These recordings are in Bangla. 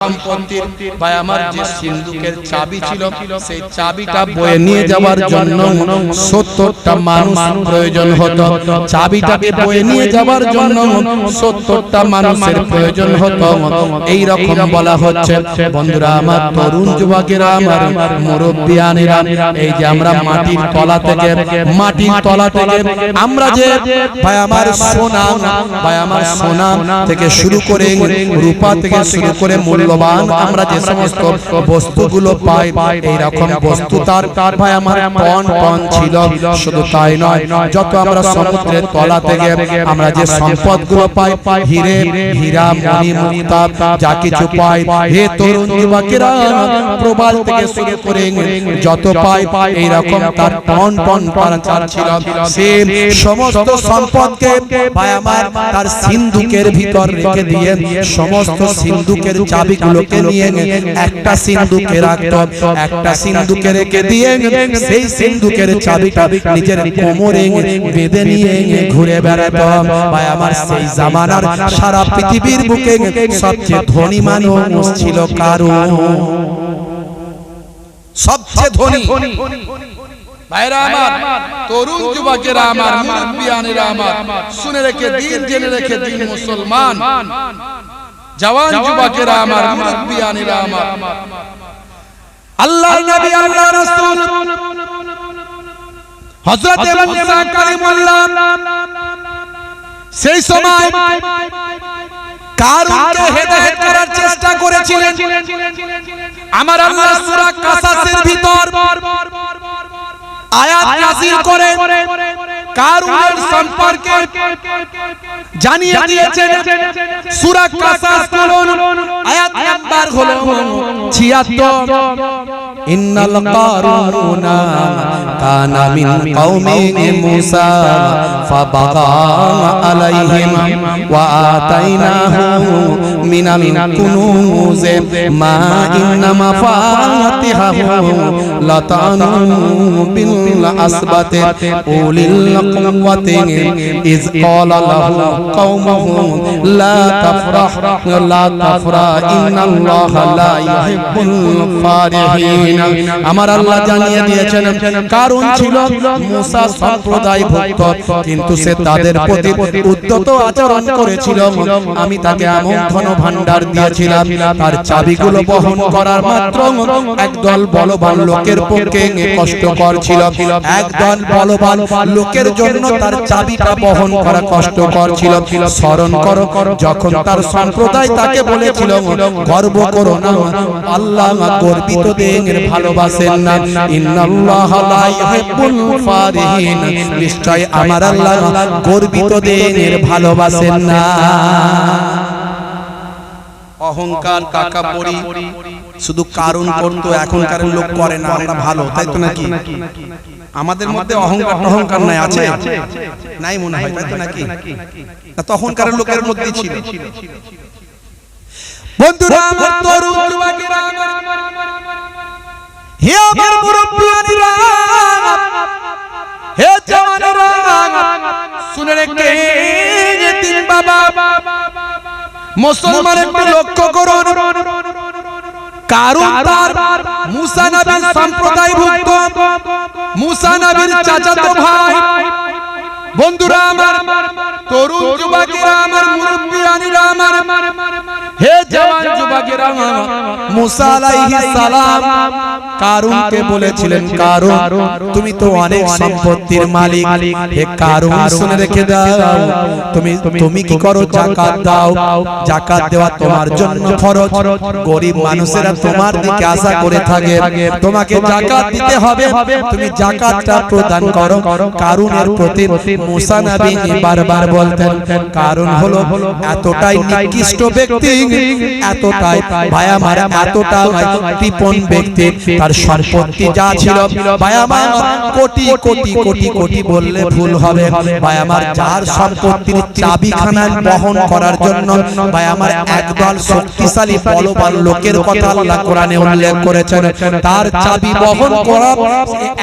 সম্পত্তির ভাই আমার যে সিন্ধুকের চাবি ছিল সেই চাবিটা বয়ে নিয়ে যাওয়ার জন্য 70টা মানুষ প্রয়োজন হতো। চাবিটাকে বয়ে নিয়ে যাওয়ার জন্য 70টা মানুষের প্রয়োজন হতো। এই রকম বলা হচ্ছে বন্ধুরা আমার, তরুণ যুবকেরা আমার, মুরব্বিয়ানেরা, এই যে আমরা মাটির তলা থেকে আমরা যে ভাই আমার সোনা, ভাই আমার সোনা থেকে শুরু করে রূপা থেকে শুরু করে মূল্যবান আমরা যে সমস্ত বস্তুগুলো পাই, এই রকম বস্তু তার ভাই আমার টন টন ছিল। শুধু তাই নয়, যত আমরা সমুদ্রের তলা থেকে আমরা যে সম্পদগুলো পাই, হিরে হীরা মণি মুক্তা যা কিছু পাই, হে তরুণ যুবকেরা, প্রবাল থেকে শুরু করে যত পাই, এই রকম তার টন টন পারাচার ছিল। সে সমস্ত সম্পদকে ভাই আমার তার সিন্ধুকের ভিতর রেখে দিয়ে সমস্ত সিন্ধুকের চাবিগুলোকে নিয়ে একটা সিন্ধুকে রাখত, একটা সিন্ধুকে রেখে দিয়ে সেই সিন্ধুকের চাবিটা নিজের কোমরে বেঁধে নিয়ে ঘুরে বেড়াতো। ভাই আমার সেই জামানার সারা পৃথিবীর বুকে সবচেয়ে ধনী মানুষ ছিল কারণ, সবচেয়ে ধনী ভাইরা আমার, তরুণ যুবকেরা আমার, মুরব্বিয়ানেরা আমার, শুনে রেখে দিন, জেনে রেখে দিন মুসলমান, জওয়ান যুবকেরা আমার, মুরব্বিয়ানেরা আমার, আল্লাহর নবী আল্লাহর রাসূল হযরত মুসা কালিমুল্লাহ সেই সময় কারুনকে হেদায়েত করার চেষ্টা করেছিলেন। আমার আল্লাহ সূরা কাসাসের ভিতর আয়াত নাযিল করে কারুনের সম্পর্কে জানিয়ে দিয়েছেন। সূরা কাসাস আয়াত নাম্বার হলো 76। ইন্নাল কারুনা কানা মিন কওমি মুসা ফাবাগা আলাইহিম ওয়া আতাইনাহু মিনাল কুনুজ মা ইন্না মাফাতিহাহু লাতানু বিল আসবাতি উলিল কুওয়াতি ইজ ক্বালা লাহু কওমুহু লা তাফরাহ ইন্নাল্লাহা লা ইউহিব্বুল ফারিহিন। আমার আল্লাহ জানিয়ে দিয়েছেন কারণ ছিল মুসা সম্প্রদায় ভক্ত, কিন্তু সে তাদের প্রতি উদ্ধত আচরণ করেছিল। আমি তাকে এমন ধন ভান্ডার দিয়েছিলাম, তার চাবিগুলো বহন করার মাত্র একদল বলবান লোকের পক্ষে কষ্টকর ছিল। একদল বলবান লোকের জন্য তার চাবিটা বহন করা কষ্টকর ছিল। স্মরণ করো যখন তার সম্প্রদায় তাকে বলেছিল গর্ব করো না, আল্লাহ গর্বিতদের ভালোবাসেন না। ইন্নাল্লাহা লা ইউহিব্বুল ফারিহিন, নিশ্চয় আমার আল্লাহ গর্বিতদের ভালোবাসেন না। অহংকার তাকাব্বুরি শুধু কারণ করতো, এখনকার লোক করে না। আমরা ভালো, তাই তো নাকি? আমাদের মধ্যে অহংকার নাই, আছে নাই মনে হয়, তাই তো নাকি? তখনকার লোকের মধ্যে ছিল। বন্ধুরা আমার, তরুণ যুবকেরা, হে আমার মুরব্বিয়ানেরা, হে জওয়ানেরা, শুনে রেখে দিন বাবা, মুসলমান একটু লক্ষ্য করুন। কারণ তার মুসা নবীর সম্প্রদায় ভুক্ত, মুসা নবীর চাচাতো ভাই। বন্ধুরা আমার, তরুণ যুবকেরা আমার, মুরব্বিয়ানেরা আমার, হে জওয়ান যুবকেরা, মুসা আলাইহিস সালাম কারুনকে বলেছিলেন, কারুন তুমি তো অনেক সম্পত্তির মালিক, হে কারুন শুনে রেখে দাও, তুমি কি করো? যাকাত দাও। যাকাত দেওয়া তোমার জন্য ফরজ। গরিব মানুষেরা তোমার দিকে আশা করে থাকে, তোমাকে যাকাত দিতে হবে, তুমি যাকাতটা প্রদান করো। কারুনের প্রতি মুসা নবী বারবার বলতেন। কারণ হলো এতটাই নিকৃষ্ট ব্যক্তি, এতটাই ভাই আমার, এতটাই কৃপণ ব্যক্তি, তার আর সম্পত্তি যা ছিল ভাই আমার কোটি কোটি কোটি কোটি বললে ভুল হবে ভাই আমার যার সম্পত্তির চাবিখানা বহন করার জন্য ভাই আমার একদল শক্তিশালী বলবান লোকের কথা আল্লাহ কোরআনে উল্লেখ করেছেন তার চাবি বহন করা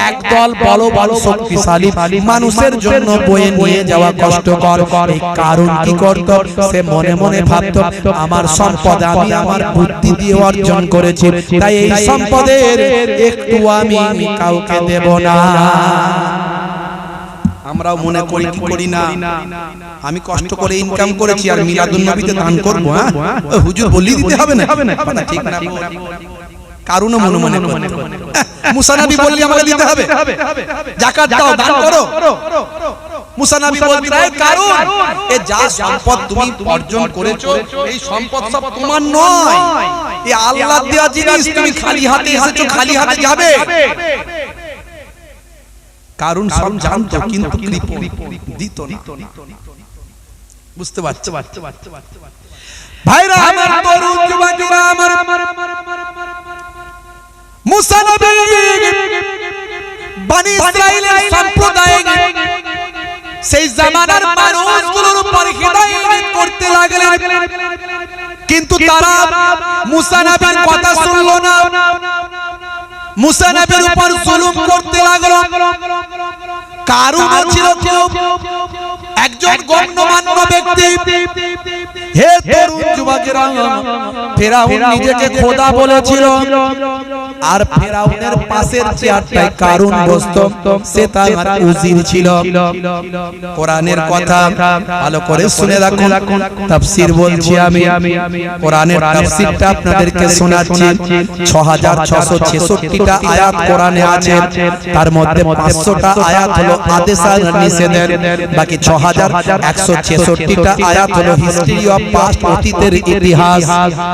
একদল বলবান শক্তিশালী মানুষের জন্য বয়ে নিয়ে যাওয়া কষ্টকর এই কারণ কি করত সে মনে মনে ভাবতো আমার সম্পদ আমি আমার বুদ্ধি দিয়ে অর্জন করেছি তাই এই সম্পদের একটু আমি কাউকে দেব না আমরাও মনে করি কি করি না আমি কষ্ট করে ইনকাম করেছি আর মিলাদুন নবীতে দান করব হ্যাঁ হুজুর বলি দিতে হবে না কথা ঠিক না কারণ মনে মনে মুসা নবী বললি আমাকে দিতে হবে যাকাত দাও দান করো মুসা নবী বলতেন এই কারণ এই যা সম্পদ তুমি অর্জন করেছো এই সম্পদ সব তোমার নয় এই আল্লাহর দেওয়া জিনিস তুমি খালি হাতে এসেছো খালি হাতে যাবে কারণ সব জানতো কিন্তু দিত না বুঝতে পারছো ভাইরা আমার তরুণ যুবকেরা আমার মুসা নবী বনি ইসরাইলের সম্প্রদায় সেই জামানার মানুষগুলোর উপর হিদায়াত করতে লাগলেন কিন্তু তারা মুসা নবীর কথা শুনলো না মুসা নবীর উপর জুলুম করতে লাগলো কারণ ছিল একজন গণ্যমান্য ব্যক্তি হে তরুণ যুবকেরা ফেরাউন নিজেকে খোদা বলেছিল আর ফেরাউনের পাশের চেয়ারটায় কারণ বসতো সে তার উজির ছিল কোরআনের কথা ভালো করে শুনে রাখুন তাফসীর বলছি আমি কোরআনের তাফসীরটা আপনাদেরকে শোনাচ্ছি 6666টা আয়াত কোরআনে আছে তার মধ্যে 500টা আয়াত হলো আদেশ আর নিষেধের বাকি 6166টা আয়াত হলো হিস্ট্রি অফ পাস্ট অতীতের ইতিহাস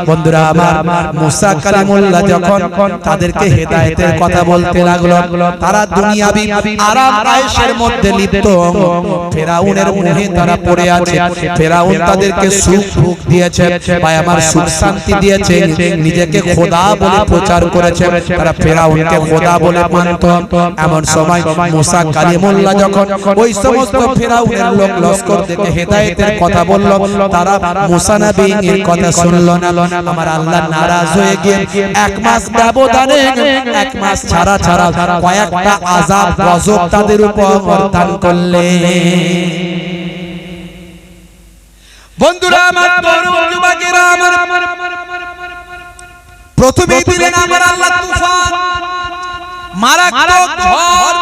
বন্ধুরা আমার মুসা কালিমুল্লাহ যখন তাদেরকে হেদায়েতের কথা বলতে লাগলো তারা দুনিয়াবি আরাম আয়েশের মধ্যে লিপ্ত ফেরাউনের মোহে তারা পড়ে আছে ফেরাউন তাদেরকে সুখ ভোগ দিয়েছে ভাই আমার সুখ শান্তি দিয়েছে নিজেকে খোদা বলে প্রচার করেছে তারা ফেরাউনকে খোদা বলে মানত এমন সময় মুসা কালিমুল্লাহ যখন ওই সমস্ত ফেরাউনের লোক লস্কর থেকে হেদায়েতের কথা বলল তারা মুসা নবীর কথা শুনল না আমার আল্লাহ নারাজ হয়ে গিয়ে এক মাস ব্যবধানে এক মাস ছাড়া ছাড়া কয়েকটা আযাব গজব তাদের উপর দান করলেন বন্ধুরা আমার তরুণ যুবকেরা আমার প্রথমেই দিলেন আমার আল্লাহ তুফান মারাত্মক ঝড়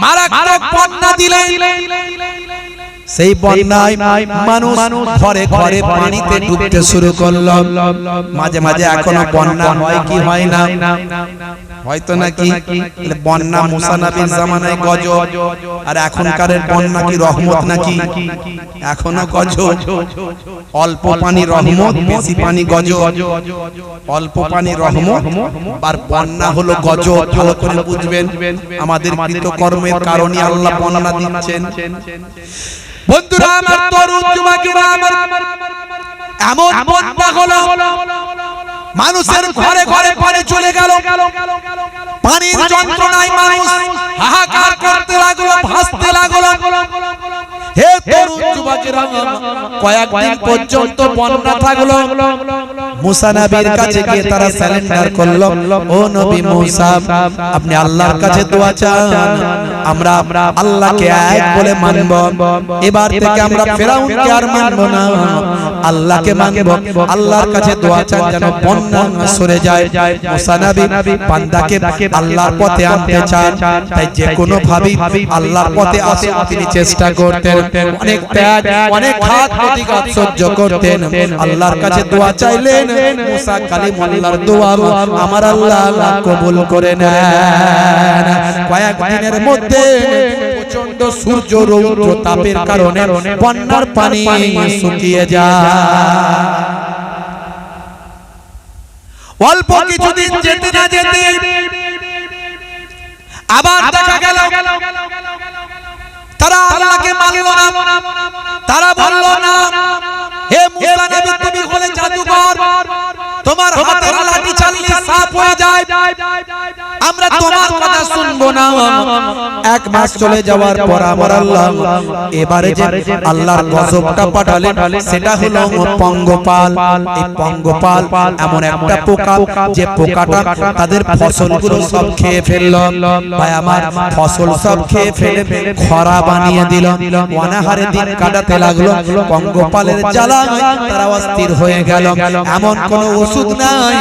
মারাত্মক বন্যা দিলেন সেই বন্যায় মানুষ ঘরে ঘরে পানিতে ডুবতে শুরু করল মাঝে মাঝে এখনো বন্যা হয় কি হয় না হয়তো নাকি বন্যা মুসা নবীর জামানায় গজব আর এখনকার বন্যা কি রহমত নাকি এখনো গজব অল্প পানি রহমত বেশি পানি গজব অল্প পানি রহমত আর বন্যা হলো গজব ভালো করে বুঝবেন আমাদের কৃতকর্মের কারণে আল্লাহ বন্যা দিচ্ছেন বন্ধুরা আমার তরুণ যুবকেরা আমার এমন বন্যা হলো মানুষের ঘরে ঘরে পানি চলে গেল পানির যন্ত্রণায় মানুষ হাহাকার করতে লাগলো ভাসতে লাগলো হে তরুণ যুবকেরা কয়েকদিন পর্যন্ত বন্যা থাকলো মুসা নবীর কাছে গিয়ে তারা সারেন্ডার করলো ও নবী মুসা আপনি আল্লাহর কাছে দোয়া চান আমরা আল্লাহকে এক বলে মানব এবার থেকে আমরা ফেরাউনকে আর মানব না আল্লাহকে মানব আল্লাহর কাছে দোয়া চান যেন বন্যা সরে যায় মুসা নবী বান্দাকে আল্লাহর পথে আনতে চান তাই যে কোনো ভাবে আল্লাহর পথে আসতে তিনি চেষ্টা করতেন অনেক ত্যাগ অনেক ঘাত প্রতিঘাত সহ্য করতেন আল্লাহর কাছে দোয়া চাইলেন মুসা কালিমুল্লাহর দোয়া আমার আল্লাহ কবুল করে নেন কয়েক দিনের মধ্যে প্রচন্ড সূর্য রৌদ্র তাপের কারণে বন্যার পানি শুকিয়ে যায় অল্প কিছুদিন যেতে না যেতে আবার দেখা গেল তারা আল্লাহকে মানল না তারা বলল না হে মুসা নবী তুমি হলে জাদুকর তোমার হাতের লাঠি চালিয়ে সাপ হয়ে যায় আমরা তোমার কথা শুনবো না। এক মাস চলে যাওয়ার পর আমার আল্লাহ এবারে যে আল্লাহর গজবটা পাঠালেন সেটা হলো পঙ্গপাল। এই পঙ্গপাল এমন একটা পোকা যে পোকাটা তাদের ফসলগুলো সব খেয়ে ফেলল। ভাই আমার ফসল সব খেয়ে ফেলে খরা বানিয়ে দিল। অনাহারে দিন কাটাতে লাগলো। পঙ্গপালের জ্বালা তারা অস্থির হয়ে গেল। এমন কোনো ওষুধ নাই